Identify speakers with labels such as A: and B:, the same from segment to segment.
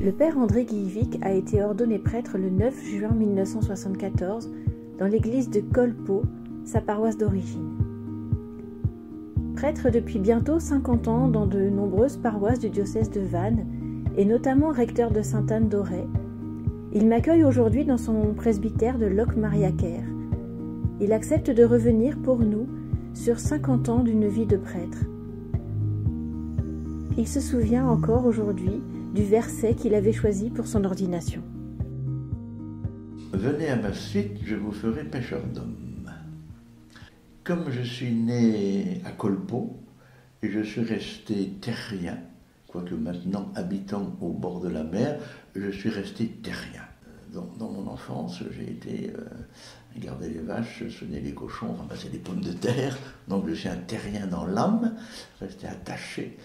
A: Le père André Guillevic a été ordonné prêtre le 9 juin 1974 dans l'église de Colpeau, sa paroisse d'origine. Prêtre depuis bientôt 50 ans dans de nombreuses paroisses du diocèse de Vannes et notamment recteur de Sainte-Anne d'Auray, il m'accueille aujourd'hui dans son presbytère de Locmariaquer. Il accepte de revenir pour nous sur 50 ans d'une vie de prêtre. Il se souvient encore aujourd'hui du verset qu'il avait choisi pour son ordination.
B: Venez à ma suite, je vous ferai pêcheur d'hommes. Comme je suis né à Colpeau et je suis resté terrien, quoique maintenant habitant au bord de la mer, je suis resté terrien. Dans mon enfance, j'ai été garder les vaches, soigner les cochons, ramasser des pommes de terre, donc je suis un terrien dans l'âme, resté attaché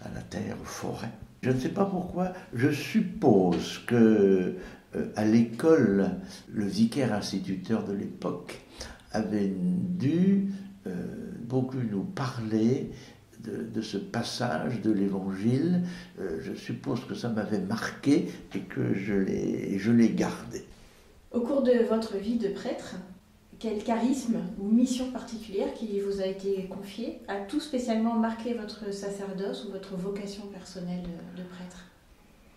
B: à la terre, aux forêts. Je ne sais pas pourquoi, je suppose que à l'école, le vicaire instituteur de l'époque avait dû beaucoup nous parler de ce passage de l'Évangile. Je suppose que ça m'avait marqué et que je l'ai gardé.
A: Au cours de votre vie de prêtre, quel charisme ou mission particulière qui vous a été confiée a tout spécialement marqué votre sacerdoce ou votre vocation personnelle de prêtre?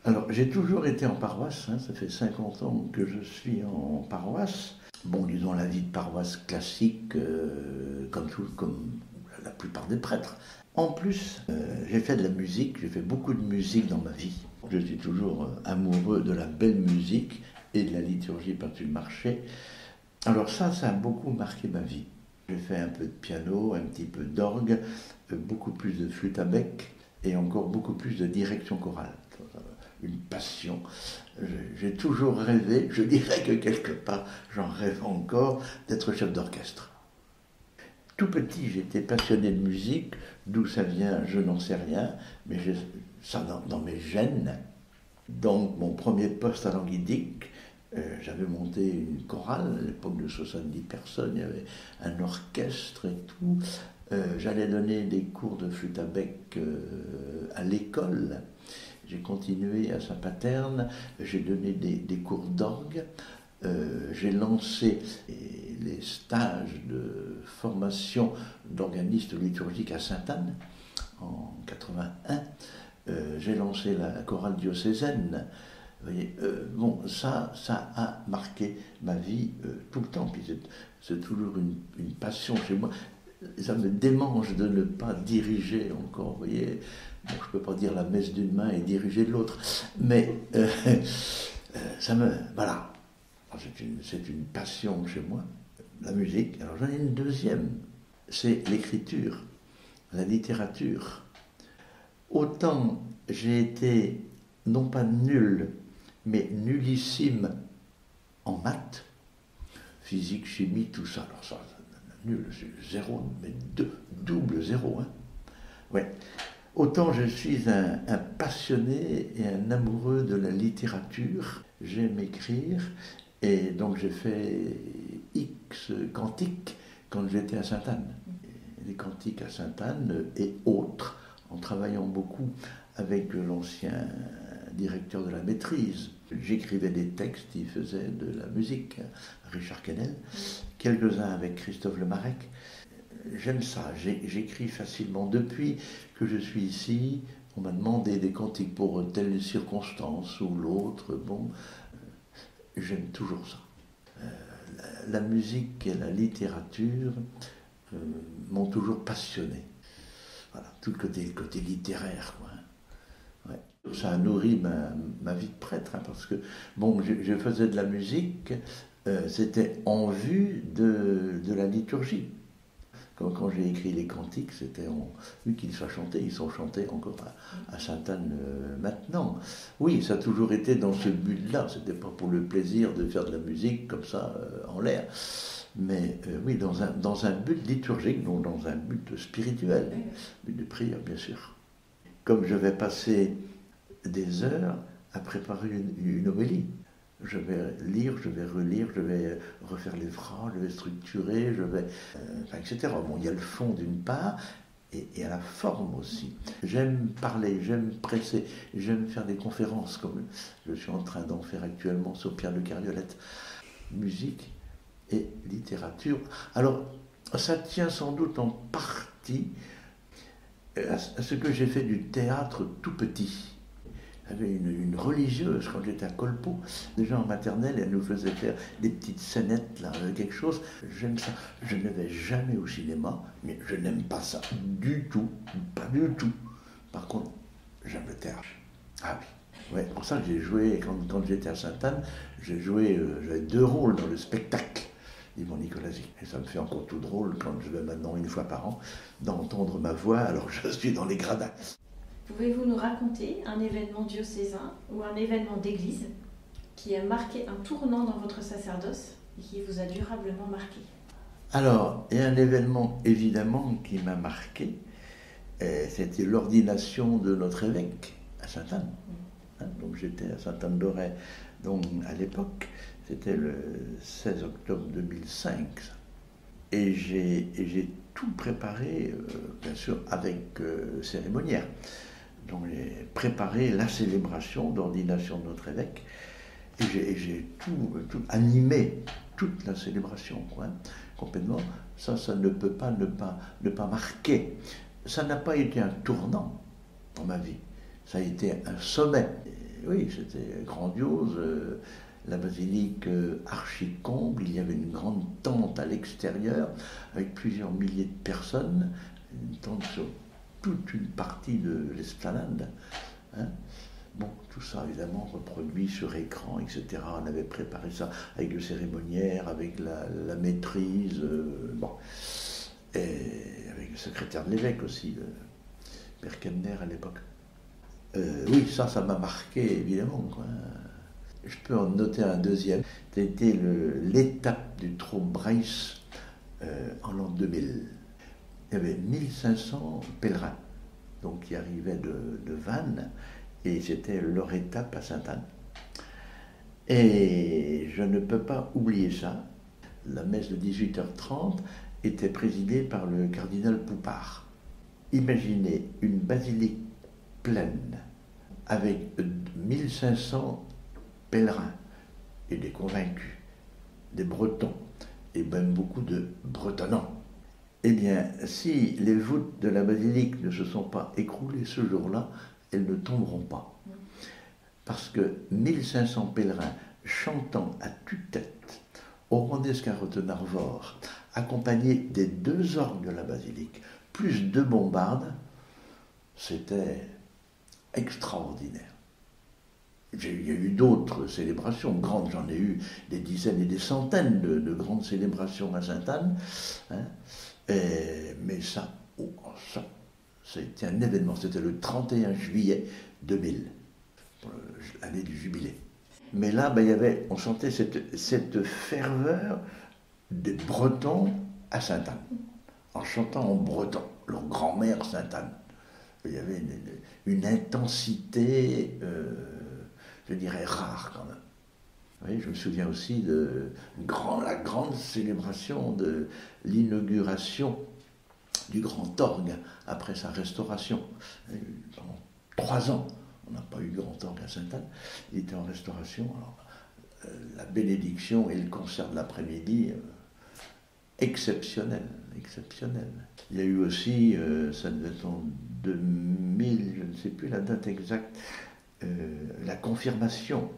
B: Alors, j'ai toujours été en paroisse, ça fait 50 ans que je suis en paroisse. Bon, disons la vie de paroisse classique, comme la plupart des prêtres. En plus, j'ai fait de la musique, j'ai fait beaucoup de musique dans ma vie. Je suis toujours amoureux de la belle musique et de la liturgie par-dessus le marché. Alors ça a beaucoup marqué ma vie. J'ai fait un peu de piano, un petit peu d'orgue, beaucoup plus de flûte à bec et encore beaucoup plus de direction chorale. Une passion. J'ai toujours rêvé, je dirais que quelque part j'en rêve encore, d'être chef d'orchestre. Tout petit, j'étais passionné de musique, d'où ça vient, je n'en sais rien, mais j'ai ça dans mes gènes. Donc mon premier poste à Languidic, j'avais monté une chorale, à l'époque de 70 personnes, il y avait un orchestre et tout. J'allais donner des cours de flûte à bec à l'école. J'ai continué à Saint-Paterne, j'ai donné des cours d'orgue. J'ai lancé les stages de formation d'organiste liturgique à Sainte-Anne en 81. J'ai lancé la chorale diocésaine. Vous voyez, ça a marqué ma vie tout le temps. Puis c'est toujours une passion chez moi. Ça me démange de ne pas diriger encore. Vous voyez, bon, je ne peux pas dire la messe d'une main et diriger de l'autre. Mais voilà. C'est une passion chez moi, la musique. Alors j'en ai une deuxième, c'est l'écriture, la littérature. Autant j'ai été, non pas nul, mais nullissime en maths, physique, chimie, tout ça. Alors ça, nul, c'est zéro, mais double zéro. Hein. Ouais. Autant je suis un passionné et un amoureux de la littérature. J'aime écrire. Et donc j'ai fait X cantiques quand j'étais à Sainte-Anne. Les cantiques à Sainte-Anne et autres, en travaillant beaucoup avec l'ancien directeur de la maîtrise. J'écrivais des textes, il faisait de la musique, Richard Quesnel, quelques-uns avec Christophe Lemarec. J'aime ça, j'écris facilement. Depuis que je suis ici, on m'a demandé des cantiques pour telle circonstance ou l'autre. Bon, j'aime toujours ça. La musique et la littérature m'ont toujours passionné. Voilà, tout le côté littéraire, quoi. Ouais. Ça a nourri ma vie de prêtre, parce que bon, je faisais de la musique, c'était en vue de la liturgie. Quand j'ai écrit les cantiques, c'était vu qu'ils soient chantés, ils sont chantés encore à Sainte-Anne maintenant. Oui, ça a toujours été dans ce but-là, c'était pas pour le plaisir de faire de la musique comme ça en l'air, mais oui, dans un but liturgique, donc dans un but spirituel, but de prière bien sûr. Comme je vais passer des heures à préparer une homélie, je vais lire, je vais relire, je vais refaire les phrases, je vais structurer, etc. Bon, il y a le fond d'une part, et à la forme aussi. J'aime parler, j'aime presser, j'aime faire des conférences comme je suis en train d'en faire actuellement sur Pierre de Cariolette. Musique et littérature. Alors, ça tient sans doute en partie à ce que j'ai fait du théâtre tout petit. J'avais une religieuse quand j'étais à Colpo, déjà en maternelle, elle nous faisait faire des petites scénettes, là, quelque chose. J'aime ça. Je ne vais jamais au cinéma, mais je n'aime pas ça du tout, pas du tout. Par contre, j'aime le théâtre. Ah oui. Ouais, c'est pour ça que j'ai joué, quand j'étais à Sainte-Anne, j'avais 2 rôles dans le spectacle d'Yvon Nicolasi. Et ça me fait encore tout drôle quand je vais maintenant 1 fois par an d'entendre ma voix alors que je suis dans les gradins.
A: Pouvez-vous nous raconter un événement diocésain ou un événement d'église qui a marqué un tournant dans votre sacerdoce et qui vous a durablement marqué?
B: Alors, il y a un événement évidemment qui m'a marqué, c'était l'ordination de notre évêque à Sainte-Anne. Donc j'étais à Sainte-Anne-d'Auray, donc à l'époque, c'était le 16 octobre 2005. Et j'ai tout préparé, bien sûr, avec cérémoniaire. Donc j'ai préparé la célébration d'ordination de notre évêque et j'ai tout animé, toute la célébration, quoi, complètement. Ça ne peut pas ne pas marquer. Ça n'a pas été un tournant dans ma vie, ça a été un sommet. Et oui, c'était grandiose. La basilique archi-comble, il y avait une grande tente à l'extérieur avec plusieurs milliers de personnes, une tente sur toute une partie de l'esplanade. Hein. Bon, tout ça évidemment reproduit sur écran, etc. On avait préparé ça avec le cérémoniaire, avec la maîtrise, bon, et avec le secrétaire de l'évêque aussi, Père Kemner à l'époque. Oui, ça m'a marqué évidemment, quoi. Je peux en noter un deuxième. C'était l'étape du Trône Braïs en l'an 2000. Il y avait 1500 pèlerins donc, qui arrivaient de Vannes et c'était leur étape à Sainte-Anne. Et je ne peux pas oublier ça. La messe de 18h30 était présidée par le cardinal Poupart. Imaginez une basilique pleine avec 1500 pèlerins et des convaincus, des Bretons, et même beaucoup de Bretonnants. Eh bien, si les voûtes de la basilique ne se sont pas écroulées ce jour-là, elles ne tomberont pas. Parce que 1500 pèlerins chantant à tue-tête au Rondesca Rotenarvor, accompagnés des 2 orgues de la basilique, plus 2 bombardes, c'était extraordinaire. Il y a eu d'autres célébrations grandes, j'en ai eu des dizaines et des centaines de grandes célébrations à Sainte-Anne, hein, mais ça, c'était un événement, c'était le 31 juillet 2000, l'année du jubilé. Mais là, on sentait cette ferveur des Bretons à Sainte-Anne, en chantant en breton, leur grand-mère Sainte-Anne. Il y avait une intensité, je dirais, rare quand même. Oui, je me souviens aussi de la grande célébration de l'inauguration du grand orgue après sa restauration. Pendant 3 ans, on n'a pas eu de grand orgue à Sainte-Anne. Il était en restauration. Alors, la bénédiction et le concert de l'après-midi, exceptionnel. Il y a eu aussi, ça devait être en 2000, je ne sais plus la date exacte, la confirmation.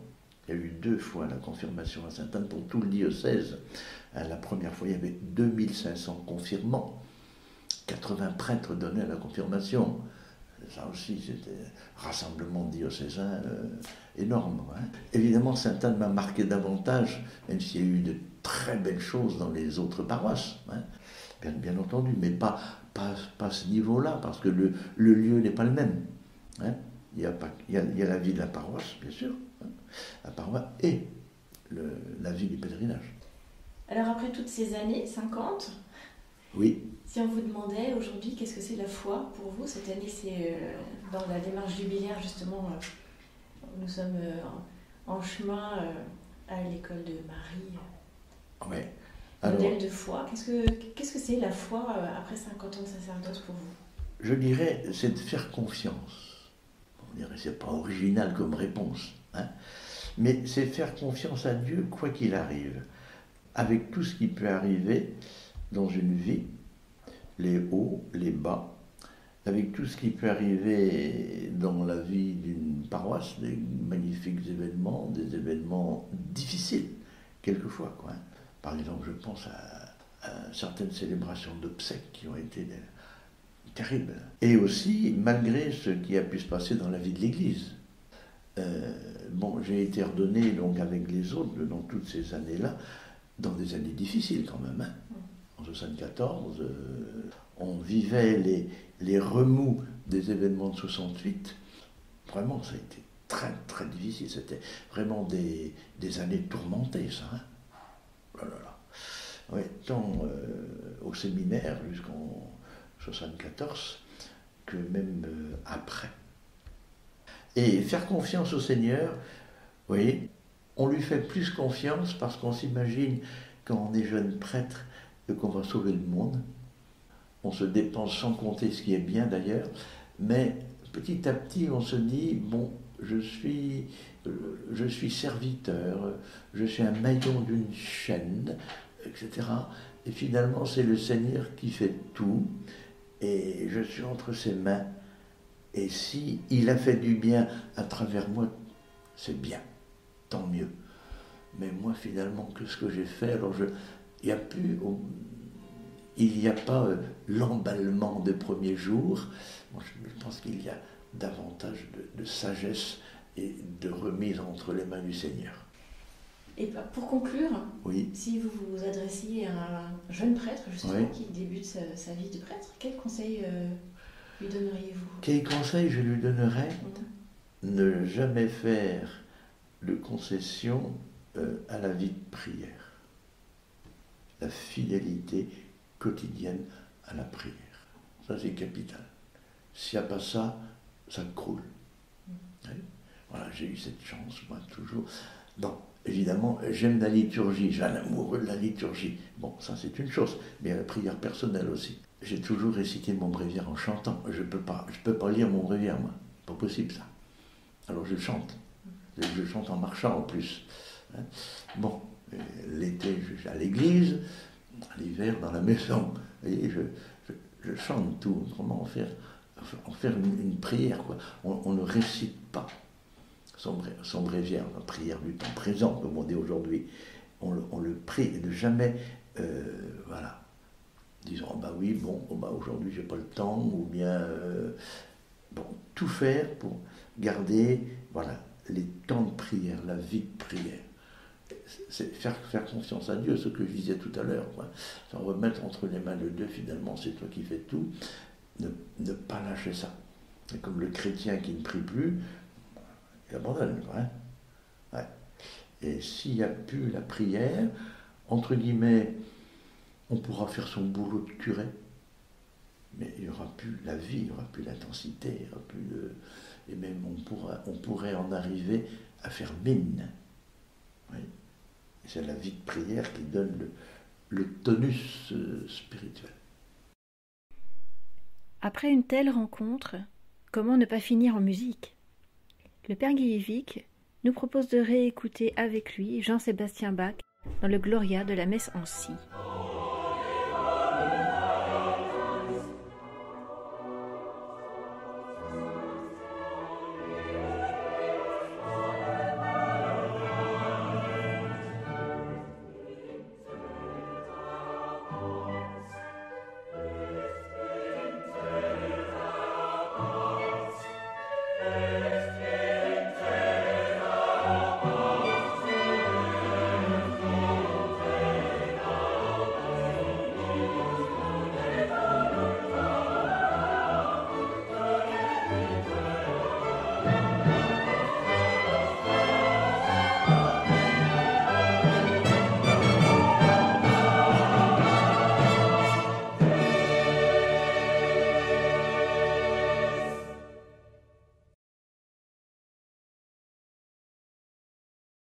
B: Il y a eu 2 fois la confirmation à Sainte-Anne pour tout le diocèse. La première fois, il y avait 2500 confirmants. 80 prêtres donnaient la confirmation. Ça aussi, c'était un rassemblement diocésain énorme. Hein. Évidemment, Sainte-Anne m'a marqué davantage, même s'il y a eu de très belles choses dans les autres paroisses. Hein. Bien entendu, mais pas à ce niveau-là, parce que le lieu n'est pas le même. Hein. Il y a la vie de la paroisse, bien sûr, hein, la paroisse et la vie du pèlerinage.
A: Alors après toutes ces années, 50,
B: oui.
A: Si on vous demandait aujourd'hui qu'est-ce que c'est la foi pour vous, cette année c'est dans la démarche jubilaire justement, nous sommes en chemin à l'école de Marie,
B: ouais.
A: Modèle de foi. Qu'est-ce que c'est la foi après 50 ans de sacerdoce pour vous?
B: je dirais, c'est de faire confiance. On dirait, c'est pas original comme réponse, hein, mais c'est faire confiance à Dieu quoi qu'il arrive, avec tout ce qui peut arriver dans une vie, les hauts, les bas, avec tout ce qui peut arriver dans la vie d'une paroisse, des magnifiques événements, des événements difficiles, quelquefois, quoi. Par exemple, je pense à certaines célébrations d'obsèques qui ont été terribles. Et aussi, malgré ce qui a pu se passer dans la vie de l'Église. Bon, j'ai été ordonné donc avec les autres dans toutes ces années-là, dans des années difficiles quand même. Hein. En 1974, on vivait les remous des événements de 68. Vraiment, ça a été très très difficile. C'était vraiment des années tourmentées, ça. Hein. Oh là là. Oui, tant au séminaire jusqu'en 74 que même après. Et faire confiance au Seigneur, vous voyez, on lui fait plus confiance parce qu'on s'imagine quand on est jeune prêtre qu'on va sauver le monde. On se dépense sans compter ce qui est bien d'ailleurs, mais petit à petit on se dit, bon, je suis serviteur, je suis un maillon d'une chaîne, etc. Et finalement c'est le Seigneur qui fait tout, et je suis entre ses mains. Et si il a fait du bien à travers moi, c'est bien, tant mieux. Mais moi, finalement, que ce que j'ai fait, alors il n'y a pas l'emballement des premiers jours. Bon, je pense qu'il y a davantage de sagesse et de remise entre les mains du Seigneur.
A: Et pour conclure,
B: oui.
A: Si vous vous adressiez à un jeune prêtre, justement, oui, qui débute sa vie de prêtre, quel conseil lui donneriez-vous?
B: Quel conseil je lui donnerais? Ne jamais faire de concession à la vie de prière. La fidélité quotidienne à la prière. Ça, c'est capital. S'il n'y a pas ça, ça croule. Oui. Voilà, j'ai eu cette chance, moi, toujours. Bon, évidemment, j'aime la liturgie, j'ai un amoureux de la liturgie. Bon, ça, c'est une chose, mais la prière personnelle aussi. J'ai toujours récité mon bréviaire en chantant. Je peux pas lire mon bréviaire, moi. Pas possible, ça. Alors, je chante. Je chante en marchant, en plus. Bon, l'été, je suis à l'église, l'hiver, dans la maison. Et je chante tout. Comment en faire une prière, quoi. On ne récite pas son bréviaire, la prière du temps présent, comme on dit aujourd'hui. On le prie et ne jamais, voilà, disons, bah oui, bon, bah aujourd'hui j'ai pas le temps, ou bien, bon, tout faire pour garder, voilà, les temps de prière, la vie de prière. C'est faire confiance à Dieu, ce que je disais tout à l'heure, quoi. S'en remettre entre les mains de Dieu, finalement, c'est toi qui fais tout. Ne pas lâcher ça. C'est comme le chrétien qui ne prie plus, il abandonne, quoi. Hein. Ouais. Et s'il n'y a plus la prière, entre guillemets, on pourra faire son boulot de curé, mais il n'y aura plus la vie, il n'y aura plus l'intensité, il n'y aura plus de... Et même on pourrait en arriver à faire mine. Oui. Et c'est la vie de prière qui donne le tonus spirituel.
A: Après une telle rencontre, comment ne pas finir en musique? Le Père Guillévic nous propose de réécouter avec lui Jean-Sébastien Bach dans le Gloria de la messe en si.